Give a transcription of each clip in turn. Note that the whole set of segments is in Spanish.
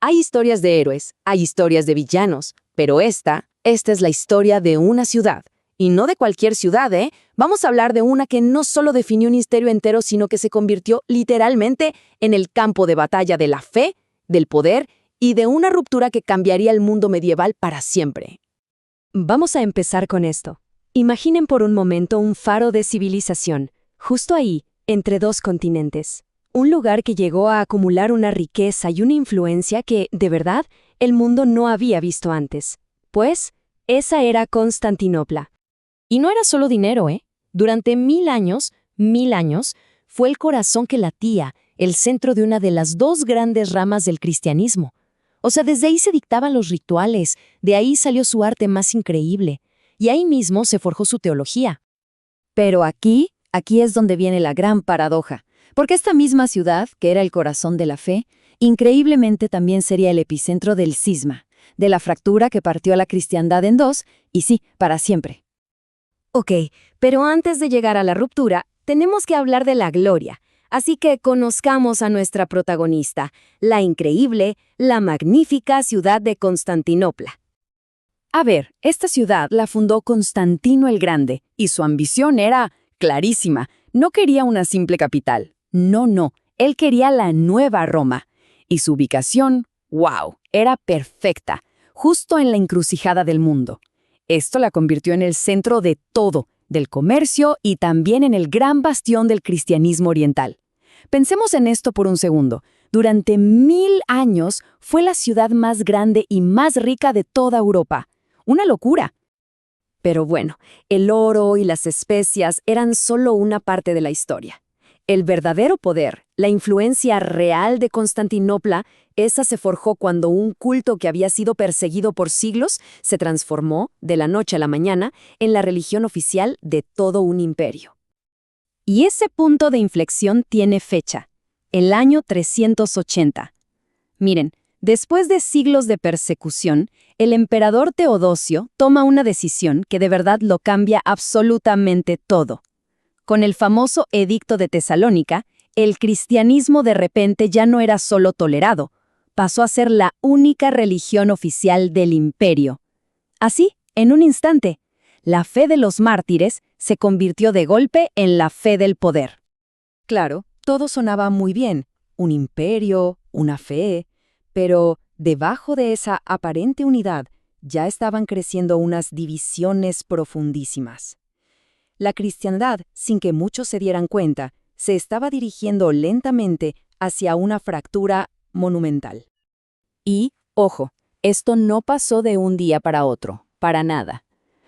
Hay historias de héroes, hay historias de villanos, pero esta es la historia de una ciudad. Y no de cualquier ciudad, ¿eh? Vamos a hablar de una que no solo definió un imperio entero, sino que se convirtió literalmente en el campo de batalla de la fe, del poder y de una ruptura que cambiaría el mundo medieval para siempre. Vamos a empezar con esto. Imaginen por un momento un faro de civilización, justo ahí, entre dos continentes. Un lugar que llegó a acumular una riqueza y una influencia que, de verdad, el mundo no había visto antes. Pues, esa era Constantinopla. Y no era solo dinero, ¿eh? Durante 1000 años, fue el corazón que latía, el centro de una de las dos grandes ramas del cristianismo. O sea, desde ahí se dictaban los rituales, de ahí salió su arte más increíble, y ahí mismo se forjó su teología. Pero aquí es donde viene la gran paradoja, porque esta misma ciudad, que era el corazón de la fe, increíblemente también sería el epicentro del cisma, de la fractura que partió a la cristiandad en dos, y sí, para siempre. Ok, pero antes de llegar a la ruptura, tenemos que hablar de la gloria. Así que conozcamos a nuestra protagonista, la increíble, la magnífica ciudad de Constantinopla. A ver, esta ciudad la fundó Constantino el Grande, y su ambición era clarísima. No quería una simple capital. No, él quería la nueva Roma. Y su ubicación, ¡wow!, era perfecta, justo en la encrucijada del mundo. Esto la convirtió en el centro de todo, del comercio y también en el gran bastión del cristianismo oriental. Pensemos en esto por un segundo. Durante 1000 años fue la ciudad más grande y más rica de toda Europa. ¡Una locura! Pero bueno, el oro y las especias eran solo una parte de la historia. El verdadero poder, la influencia real de Constantinopla, esa se forjó cuando un culto que había sido perseguido por siglos se transformó, de la noche a la mañana, en la religión oficial de todo un imperio. Y ese punto de inflexión tiene fecha, el año 380. Miren, después de siglos de persecución, el emperador Teodosio toma una decisión que de verdad lo cambia absolutamente todo. Con el famoso Edicto de Tesalónica, el cristianismo de repente ya no era solo tolerado, pasó a ser la única religión oficial del imperio. Así, en un instante, la fe de los mártires se convirtió de golpe en la fe del poder. Claro, todo sonaba muy bien, un imperio, una fe, pero debajo de esa aparente unidad ya estaban creciendo unas divisiones profundísimas. La cristiandad, sin que muchos se dieran cuenta, se estaba dirigiendo lentamente hacia una fractura monumental. Y, ojo, esto no pasó de un día para otro, para nada.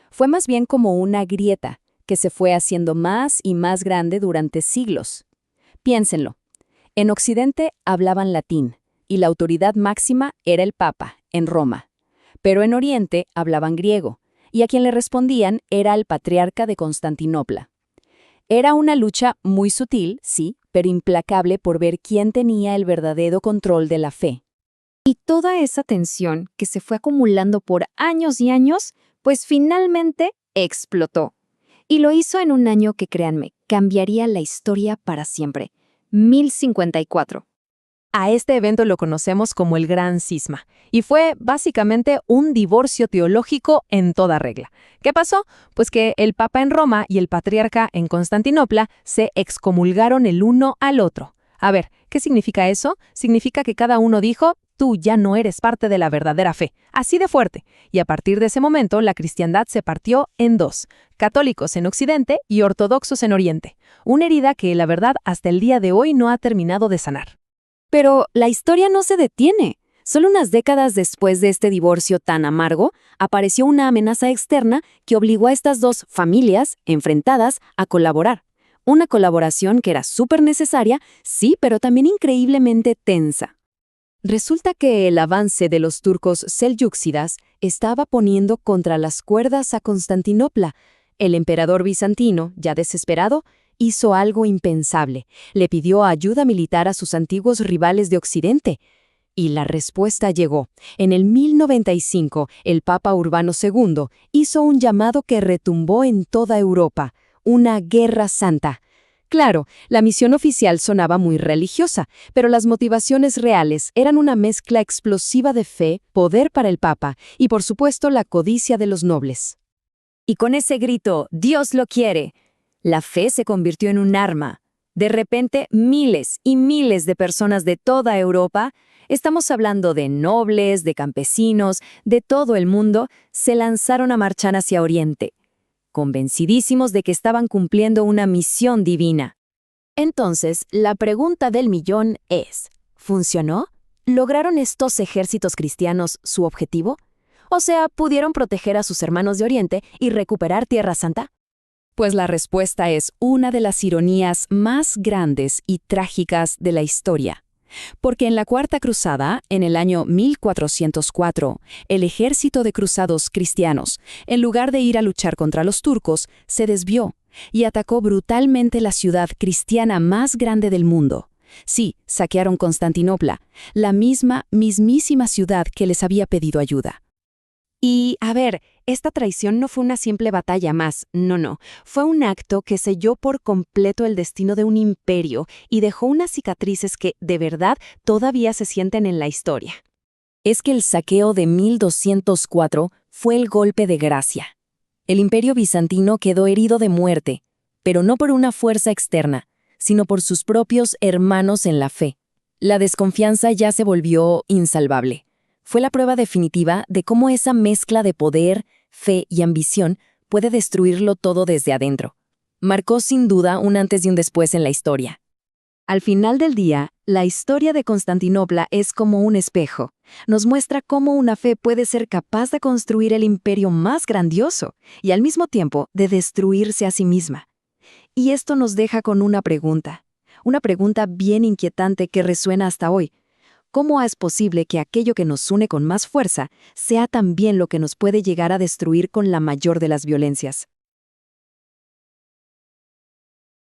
Fue más bien como una grieta que se fue haciendo más y más grande durante siglos. Piénsenlo. En Occidente hablaban latín, y la autoridad máxima era el Papa, en Roma. Pero en Oriente hablaban griego, y a quien le respondían era el patriarca de Constantinopla. Era una lucha muy sutil, sí, pero implacable por ver quién tenía el verdadero control de la fe. Y toda esa tensión que se fue acumulando por años y años, pues finalmente explotó. Y lo hizo en un año que, créanme, cambiaría la historia para siempre. 1054. A este evento lo conocemos como el Gran Cisma, y fue básicamente un divorcio teológico en toda regla. ¿Qué pasó? Pues que el Papa en Roma y el Patriarca en Constantinopla se excomulgaron el uno al otro. A ver, ¿qué significa eso? Significa que cada uno dijo, tú ya no eres parte de la verdadera fe, así de fuerte. Y a partir de ese momento, la cristiandad se partió en dos, católicos en Occidente y ortodoxos en Oriente. Una herida que, la verdad, hasta el día de hoy no ha terminado de sanar. Pero la historia no se detiene. Solo unas décadas después de este divorcio tan amargo, apareció una amenaza externa que obligó a estas dos familias enfrentadas a colaborar. Una colaboración que era súper necesaria, sí, pero también increíblemente tensa. Resulta que el avance de los turcos selyúcidas estaba poniendo contra las cuerdas a Constantinopla. El emperador bizantino, ya desesperado, hizo algo impensable. Le pidió ayuda militar a sus antiguos rivales de Occidente. Y la respuesta llegó. En el 1095, el Papa Urbano II hizo un llamado que retumbó en toda Europa. Una guerra santa. Claro, la misión oficial sonaba muy religiosa, pero las motivaciones reales eran una mezcla explosiva de fe, poder para el Papa y, por supuesto, la codicia de los nobles. Y con ese grito, «Dios lo quiere», la fe se convirtió en un arma. De repente, miles y miles de personas de toda Europa, estamos hablando de nobles, de campesinos, de todo el mundo, se lanzaron a marchar hacia Oriente, convencidísimos de que estaban cumpliendo una misión divina. Entonces, la pregunta del millón es, ¿funcionó? ¿Lograron estos ejércitos cristianos su objetivo? O sea, ¿pudieron proteger a sus hermanos de Oriente y recuperar Tierra Santa? Pues la respuesta es una de las ironías más grandes y trágicas de la historia. Porque en la Cuarta Cruzada, en el año 1404, el ejército de cruzados cristianos, en lugar de ir a luchar contra los turcos, se desvió y atacó brutalmente la ciudad cristiana más grande del mundo. Sí, saquearon Constantinopla, la mismísima ciudad que les había pedido ayuda. Y, a ver, esta traición no fue una simple batalla más, no, fue un acto que selló por completo el destino de un imperio y dejó unas cicatrices que, de verdad, todavía se sienten en la historia. Es que el saqueo de 1204 fue el golpe de gracia. El imperio bizantino quedó herido de muerte, pero no por una fuerza externa, sino por sus propios hermanos en la fe. La desconfianza ya se volvió insalvable. Fue la prueba definitiva de cómo esa mezcla de poder, fe y ambición puede destruirlo todo desde adentro. Marcó sin duda un antes y un después en la historia. Al final del día, la historia de Constantinopla es como un espejo. Nos muestra cómo una fe puede ser capaz de construir el imperio más grandioso y al mismo tiempo de destruirse a sí misma. Y esto nos deja con una pregunta bien inquietante que resuena hasta hoy. ¿Cómo es posible que aquello que nos une con más fuerza sea también lo que nos puede llegar a destruir con la mayor de las violencias?